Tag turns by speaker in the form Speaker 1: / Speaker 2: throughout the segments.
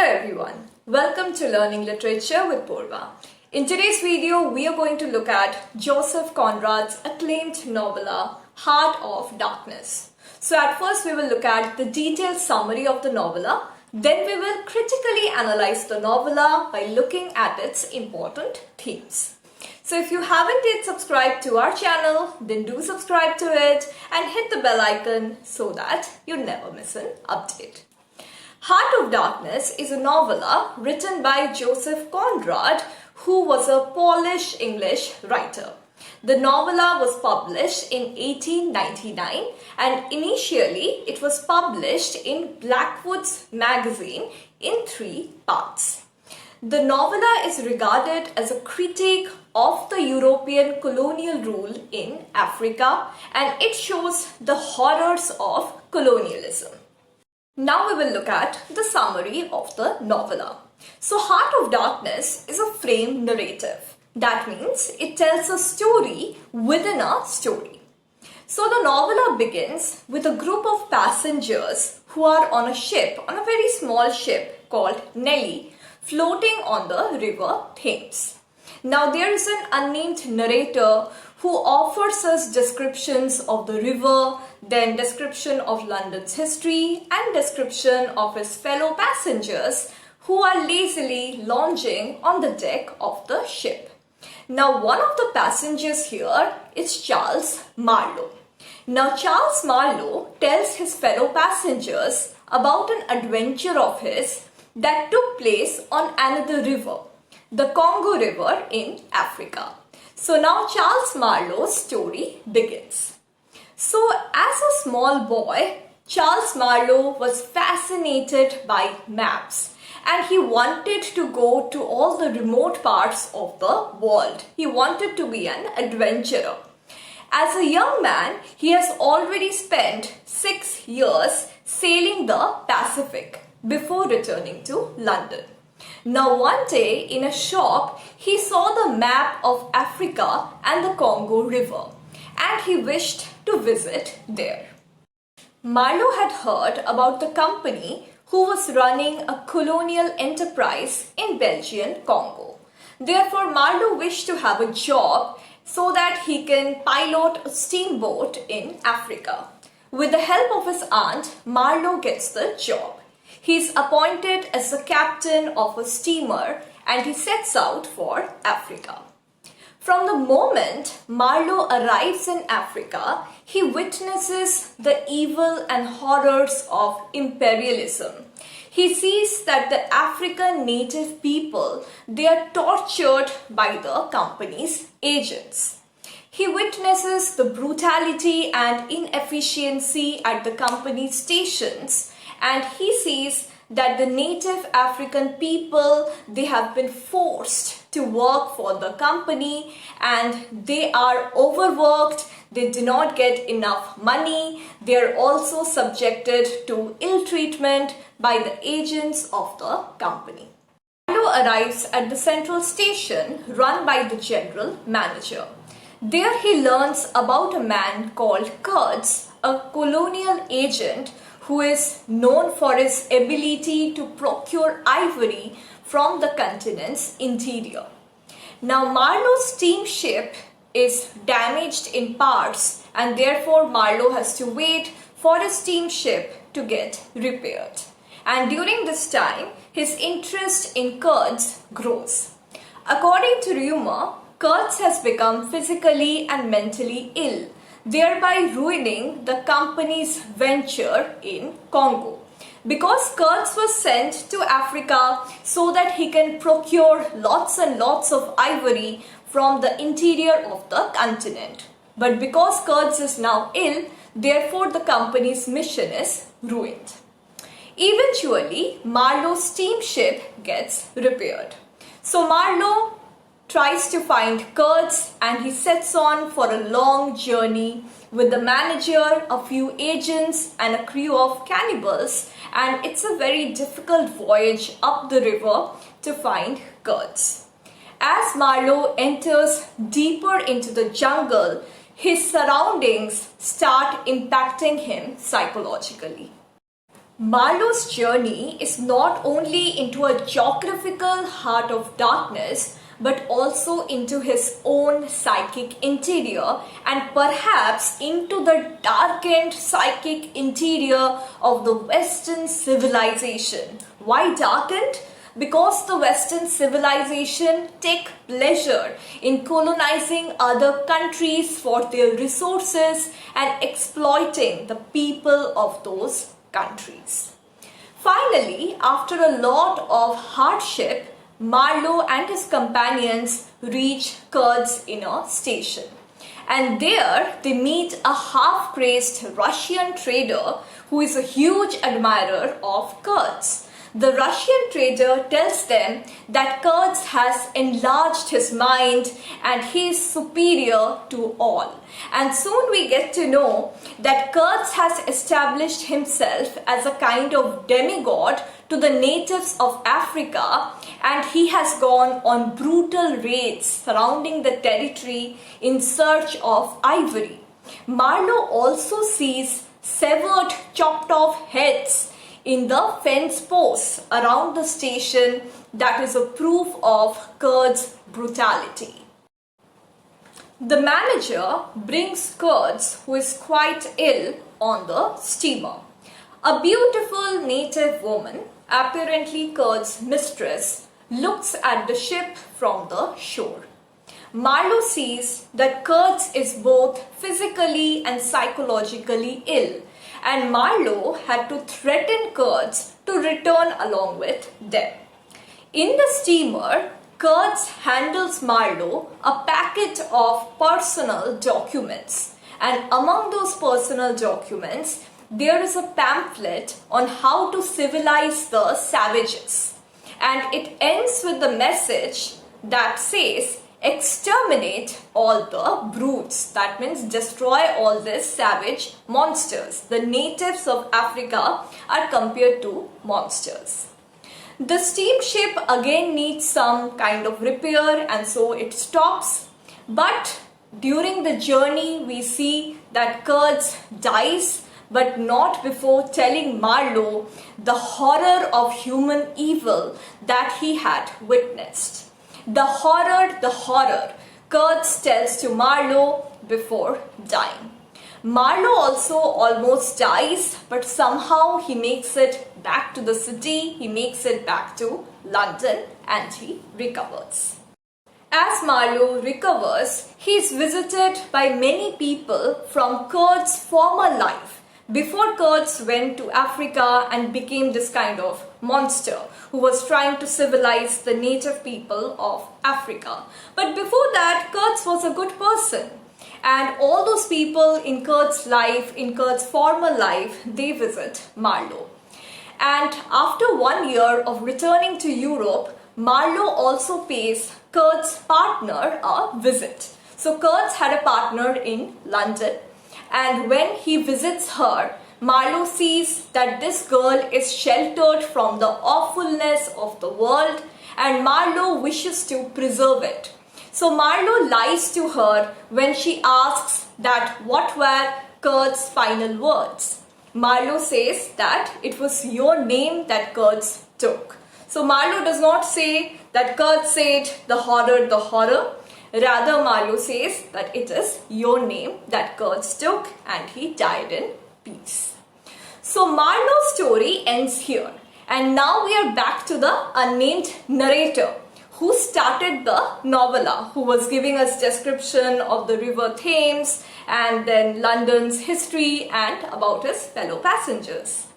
Speaker 1: everyone, welcome to Learning Literature with Purba. In today's video, we are going to look at Joseph Conrad's acclaimed novella, Heart of Darkness. So at first we will look at the detailed summary of the novella, then we will critically analyze the novella by looking at its important themes. So if you haven't yet subscribed to our channel, then do subscribe to it and hit the bell icon so that you never miss an update. Heart of Darkness is a novella written by Joseph Conrad, who was a Polish English writer. The novella was published in 1899 and initially it was published in Blackwood's magazine in 3 parts. The novella is regarded as a critique of the European colonial rule in Africa, and it shows the horrors of colonialism. Now we will look at the summary of the novella. So Heart of Darkness is a frame narrative. That means it tells a story within a story. So the novella begins with a group of passengers who are on a ship, on a very small ship called Nellie, floating on the River Thames. Now there is an unnamed narrator who offers us descriptions of the river, then description of London's history and description of his fellow passengers who are lazily lounging on the deck of the ship. Now one of the passengers here is Charles Marlow. Now Charles Marlow tells his fellow passengers about an adventure of his that took place on another river, the Congo River in Africa. So now Charles Marlow's story begins. So as a small boy, Charles Marlow was fascinated by maps and he wanted to go to all the remote parts of the world. He wanted to be an adventurer. As a young man, he has already spent 6 years sailing the Pacific before returning to London. Now one day in a shop, he saw the map of Africa and the Congo River and he wished to visit there. Marlow had heard about the company who was running a colonial enterprise in Belgian Congo. Therefore, Marlow wished to have a job so that he can pilot a steamboat in Africa. With the help of his aunt, Marlow gets the job. He is appointed as the captain of a steamer and he sets out for Africa. From the moment Marlow arrives in Africa, he witnesses the evil and horrors of imperialism. He sees that the African native people, they are tortured by the company's agents. He witnesses the brutality and inefficiency at the company's stations, and he sees that the native African people, they have been forced to work for the company and they are overworked, they do not get enough money, they are also subjected to ill treatment by the agents of the company. Marlow arrives at the central station run by the general manager. There he learns about a man called Kurtz, a colonial agent who is known for his ability to procure ivory from the continent's interior. Now Marlow's steamship is damaged in parts and therefore Marlow has to wait for his steamship to get repaired. And during this time, his interest in Kurtz grows. According to rumor, Kurtz has become physically and mentally ill, thereby ruining the company's venture in Congo. Because Kurtz was sent to Africa so that he can procure lots and lots of ivory from the interior of the continent. But because Kurtz is now ill, therefore the company's mission is ruined. Eventually, Marlow's steamship gets repaired. So Marlow tries to find Kurtz and he sets on for a long journey with the manager, a few agents and a crew of cannibals, and it's a very difficult voyage up the river to find Kurtz. As Marlow enters deeper into the jungle, his surroundings start impacting him psychologically. Marlow's journey is not only into a geographical heart of darkness, but also into his own psychic interior and perhaps into the darkened psychic interior of the Western civilization. Why darkened? Because the Western civilization take pleasure in colonizing other countries for their resources and exploiting the people of those countries. Finally, after a lot of hardship, Marlow and his companions reach Kurtz inner station. And there they meet a half-crazed Russian trader who is a huge admirer of Kurtz. The Russian trader tells them that Kurtz has enlarged his mind and he is superior to all. And soon we get to know that Kurtz has established himself as a kind of demigod to the natives of Africa, and he has gone on brutal raids surrounding the territory in search of ivory. Marlow also sees severed, chopped off heads in the fence posts around the station that is a proof of Kurtz's brutality. The manager brings Kurtz, who is quite ill, on the steamer. A beautiful native woman, apparently Kurtz's mistress, looks at the ship from the shore. Marlow sees that Kurtz is both physically and psychologically ill, and Marlow had to threaten Kurtz to return along with them. In the steamer, Kurtz handles Marlow a packet of personal documents, and among those personal documents, there is a pamphlet on how to civilize the savages. And it ends with the message that says, exterminate all the brutes. That means destroy all these savage monsters. The natives of Africa are compared to monsters. The steamship again needs some kind of repair, and so it stops. But during the journey we see that Kurtz dies, but not before telling Marlow the horror of human evil that he had witnessed. The horror, Kurtz tells to Marlow before dying. Marlow also almost dies, but somehow he makes it back to the city, he makes it back to London, and he recovers. As Marlow recovers, he is visited by many people from Kurtz's former life, before Kurtz went to Africa and became this kind of monster who was trying to civilize the native people of Africa. But before that, Kurtz was a good person. And all those people in Kurtz's life, in Kurtz's former life, they visit Marlow. And after 1 year of returning to Europe, Marlow also pays Kurtz's partner a visit. So Kurtz had a partner in London. And when he visits her, Marlow sees that this girl is sheltered from the awfulness of the world, and Marlow wishes to preserve it. So Marlow lies to her when she asks that what were Kurtz's final words. Marlow says that it was your name that Kurtz took. So Marlow does not say that Kurtz said the horror. Rather, Marlow says that it is your name that Kurtz took, and he died in peace. So Marlow's story ends here, and now we are back to the unnamed narrator who started the novella, who was giving us description of the River Thames and then London's history and about his fellow passengers.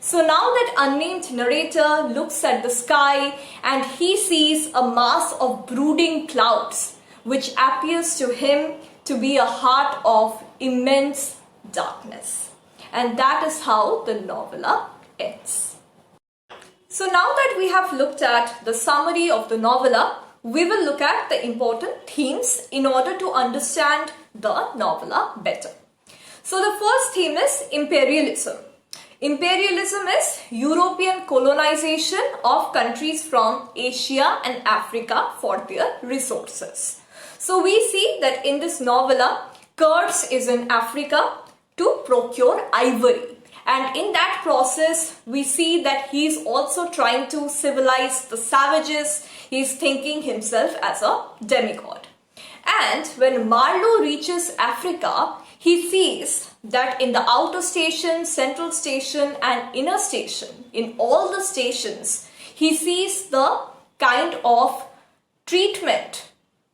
Speaker 1: So now that unnamed narrator looks at the sky and he sees a mass of brooding clouds, which appears to him to be a heart of immense darkness. And that is how the novella ends. So now that we have looked at the summary of the novella, we will look at the important themes in order to understand the novella better. So the first theme is imperialism. Imperialism is European colonization of countries from Asia and Africa for their resources. So we see that in this novella, Kurtz is in Africa to procure ivory. And in that process, we see that he's also trying to civilize the savages. He's thinking himself as a demigod. And when Marlow reaches Africa, he sees that in the outer station, central station and inner station, in all the stations, he sees the kind of treatment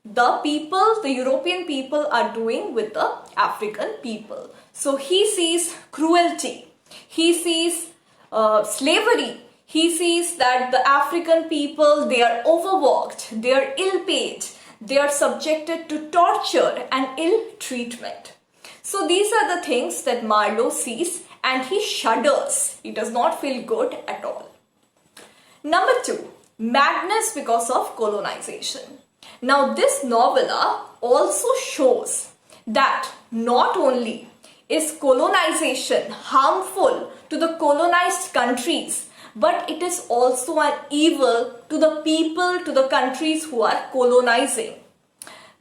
Speaker 1: the European people are doing with the African people. So he sees cruelty, he sees slavery, he sees that the African people, they are overworked, they are ill-paid, they are subjected to torture and ill treatment. So these are the things that Marlow sees and he shudders. He does not feel good at all. Number 2, madness because of colonization. Now this novella also shows that not only is colonization harmful to the colonized countries, but it is also an evil to the people, to the countries who are colonizing.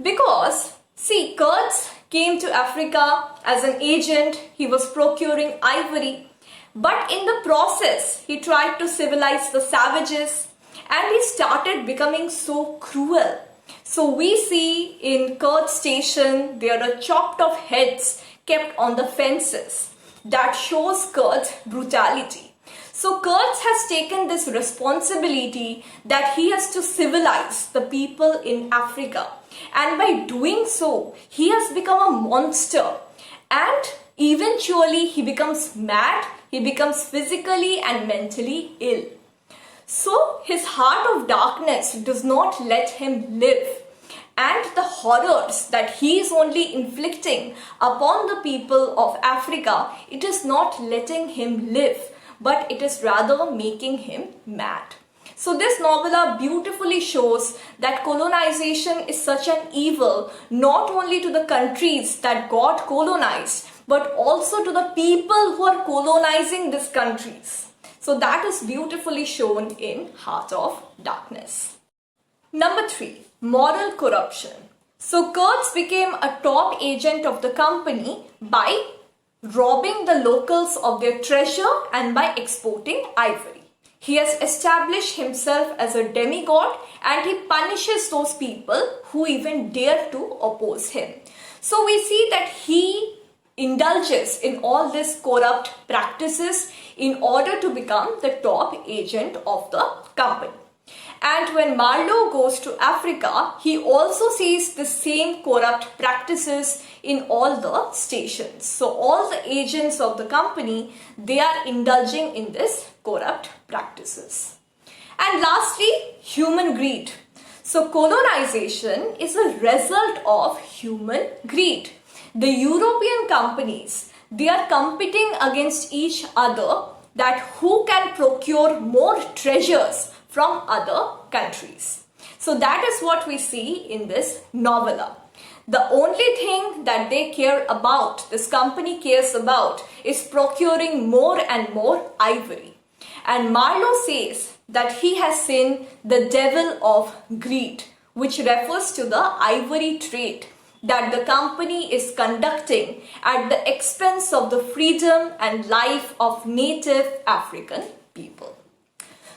Speaker 1: Because, see, Kurtz came to Africa as an agent, he was procuring ivory, but in the process, he tried to civilize the savages and he started becoming so cruel. So we see in Kurtz station, there are chopped off heads kept on the fences. That shows Kurtz brutality. So Kurtz has taken this responsibility that he has to civilize the people in Africa. And by doing so, he has become a monster. And eventually he becomes mad, he becomes physically and mentally ill. So his heart of darkness does not let him live. And the horrors that he is only inflicting upon the people of Africa, it is not letting him live, but it is rather making him mad. So this novella beautifully shows that colonization is such an evil, not only to the countries that got colonized, but also to the people who are colonizing these countries. So that is beautifully shown in Heart of Darkness. Number 3, moral corruption. So Kurtz became a top agent of the company by robbing the locals of their treasure and by exporting ivory. He has established himself as a demigod and he punishes those people who even dare to oppose him. So we see that he indulges in all these corrupt practices in order to become the top agent of the company. And when Marlow goes to Africa, he also sees the same corrupt practices in all the stations. So all the agents of the company, they are indulging in this corrupt practices. And lastly, human greed. So colonization is a result of human greed. The European companies, they are competing against each other that who can procure more treasures from other countries. So that is what we see in this novella. The only thing that they care about, this company cares about, is procuring more and more ivory. And Marlow says that he has seen the devil of greed, which refers to the ivory trade that the company is conducting at the expense of the freedom and life of native African people.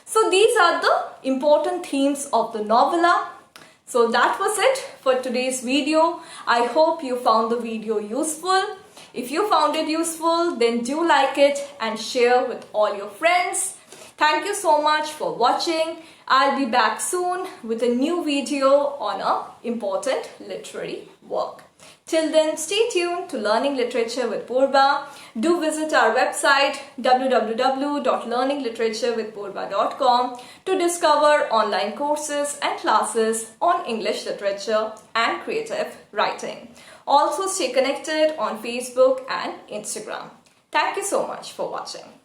Speaker 1: So these are the important themes of the novella. So that was it for today's video. I hope you found the video useful. If you found it useful, then do like it and share with all your friends. Thank you so much for watching. I'll be back soon with a new video on an important literary work. Till then, stay tuned to Learning Literature with Purba. Do visit our website www.learningliteratureWithPurba.com to discover online courses and classes on English literature and creative writing. Also stay connected on Facebook and Instagram. Thank you so much for watching.